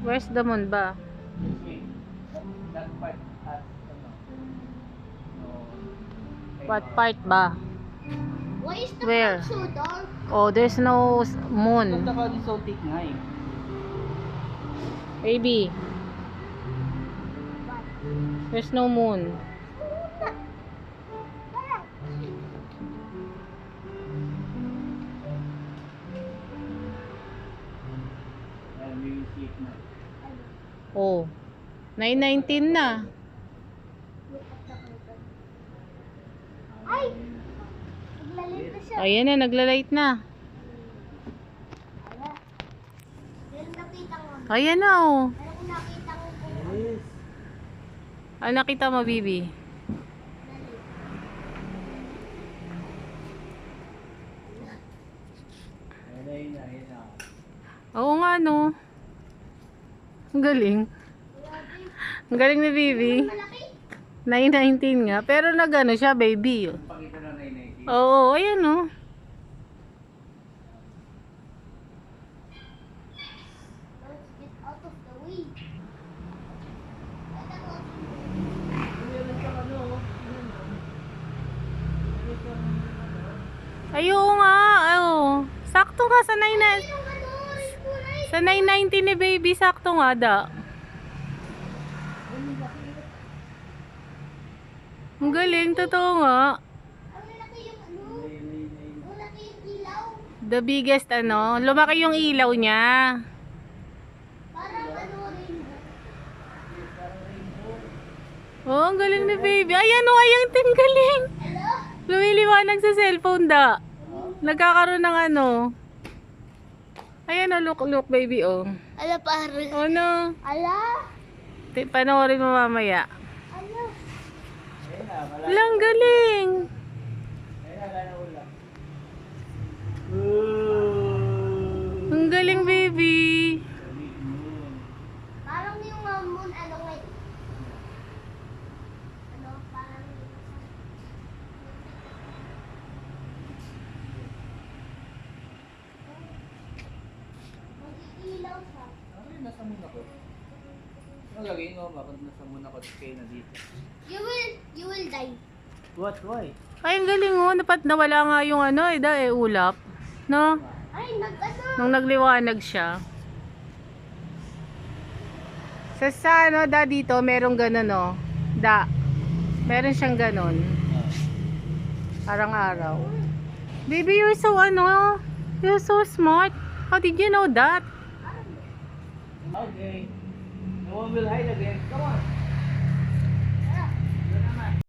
Where's the moon ba? This way. That part has no. What part ba? Why is the Where? cloud so dark? Oh, there's no moon. The cloud is so thick nga eh. Baby, there's no moon. And we will see it na. Oh, 9:19 na. Ay! Naglalit na siya. Ayan na, nagla-light na. Ala. Meron nakita ko. Ayan na oh. Meron ko nakita ko kung Yes. Ano nakita mo, Bibi? Ayun na. Oo nga no. Ang galing. Ang galing ni Bibi. malaki. 9:19 nga. Pero nagano siya, baby. Pakita na na Oo, ayan oh. Let's get out of the way. Ay, oo nga. Oo. Sakto nga sa 9 Yung ano, yung kulay. sa 9:19 ni baby. Sakto nga da. Ang galing. Totoo nga. Ang lalaki yung ano. Ang laki yung ilaw. The biggest ano. Lumaki yung ilaw niya. Parang ano rainbow. Oh, ang galing ni baby. Ayan o, ayan ting galing. Hello? Lumiliwanag sa cellphone da. Nagkakaroon ng ano. Ayan o, look baby oh. Ala parang. Oh no. Ala. Panoorin mo mamaya. Ano? Lang galing. Ang galing baby. Parang yung moon ano ngayon. Ano? Parang mag-iilaw siya. Nasa muna ko. Ano gagawin mo? Bakit nasa muna ko kayo na dito? You will die. What? Why? Ay, ang galing oh. Nawala nga yung ano ulap. No? Ay, nag-ano? Nung nagliwanag siya. Sa ano, da dito, merong ganun oh. Da. Meron siyang ganun. Parang araw. Baby, you're so you're so smart. How did you know that? Okay. No one will hide again. Come on.